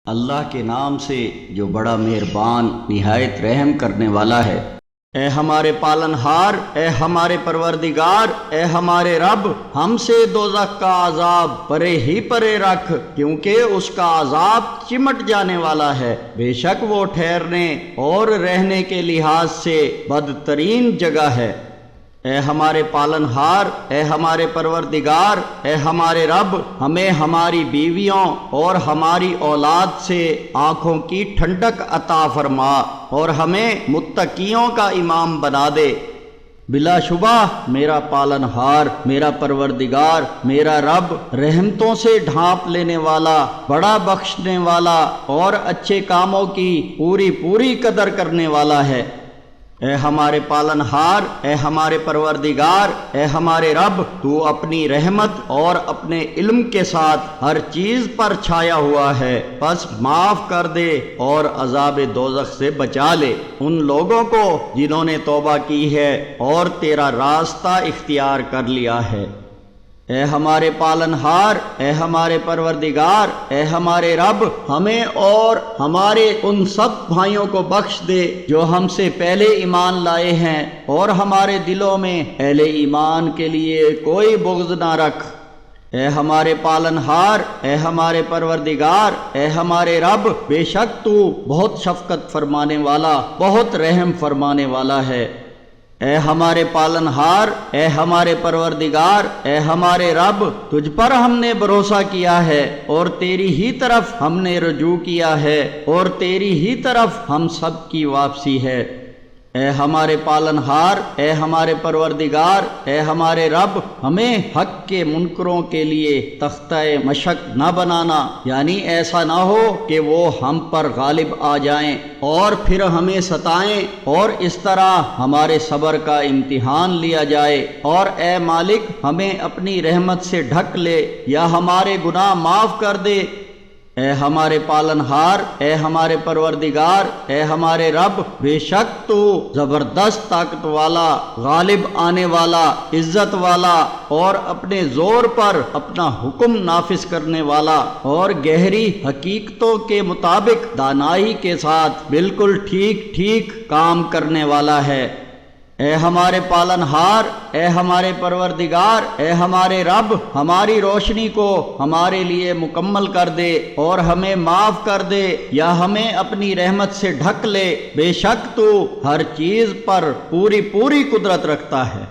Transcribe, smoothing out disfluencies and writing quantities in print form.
اللہ کے نام سے جو بڑا مہربان نہایت رحم کرنے والا ہے۔ اے ہمارے پالنہار، اے ہمارے پروردگار، اے ہمارے رب، ہم سے دوزخ کا عذاب پرے ہی پرے رکھ، کیونکہ اس کا عذاب چمٹ جانے والا ہے۔ بے شک وہ ٹھہرنے اور رہنے کے لحاظ سے بدترین جگہ ہے۔ اے ہمارے پالنہار، اے ہمارے پروردگار، اے ہمارے رب، ہمیں ہماری بیویوں اور ہماری اولاد سے آنکھوں کی ٹھنڈک عطا فرما اور ہمیں متقیوں کا امام بنا دے۔ بلا شبہ میرا پالنہار، میرا پروردگار، میرا رب رحمتوں سے ڈھانپ لینے والا، بڑا بخشنے والا اور اچھے کاموں کی پوری قدر کرنے والا ہے۔ اے ہمارے پالنہار، اے ہمارے پروردگار، اے ہمارے رب، تو اپنی رحمت اور اپنے علم کے ساتھ ہر چیز پر چھایا ہوا ہے، بس معاف کر دے اور عذاب دوزخ سے بچا لے ان لوگوں کو جنہوں نے توبہ کی ہے اور تیرا راستہ اختیار کر لیا ہے۔ اے ہمارے پالنہار، اے ہمارے پروردگار، اے ہمارے رب، ہمیں اور ہمارے ان سب بھائیوں کو بخش دے جو ہم سے پہلے ایمان لائے ہیں، اور ہمارے دلوں میں اہل ایمان کے لیے کوئی بغض نہ رکھ۔ اے ہمارے پالنہار، اے ہمارے پروردگار، اے ہمارے رب، بے شک تو بہت شفقت فرمانے والا، بہت رحم فرمانے والا ہے۔ اے ہمارے پالنہار، اے ہمارے پروردگار، اے ہمارے رب، تجھ پر ہم نے بھروسہ کیا ہے اور تیری ہی طرف ہم نے رجوع کیا ہے اور تیری ہی طرف ہم سب کی واپسی ہے۔ اے ہمارے پالنہار، اے ہمارے پروردگار، اے ہمارے رب، ہمیں حق کے منکروں کے لیے تختہ مشق نہ بنانا، یعنی ایسا نہ ہو کہ وہ ہم پر غالب آ جائیں اور پھر ہمیں ستائیں اور اس طرح ہمارے صبر کا امتحان لیا جائے، اور اے مالک ہمیں اپنی رحمت سے ڈھک لے یا ہمارے گناہ معاف کر دے۔ اے ہمارے پالنہار، اے ہمارے پروردگار، اے ہمارے رب، بے شک تو زبردست طاقت والا، غالب آنے والا، عزت والا اور اپنے زور پر اپنا حکم نافذ کرنے والا اور گہری حقیقتوں کے مطابق دانائی کے ساتھ بالکل ٹھیک کام کرنے والا ہے۔ اے ہمارے پالنہار، اے ہمارے پروردگار، اے ہمارے رب، ہماری روشنی کو ہمارے لیے مکمل کر دے اور ہمیں معاف کر دے یا ہمیں اپنی رحمت سے ڈھک لے، بے شک تو ہر چیز پر پوری قدرت رکھتا ہے۔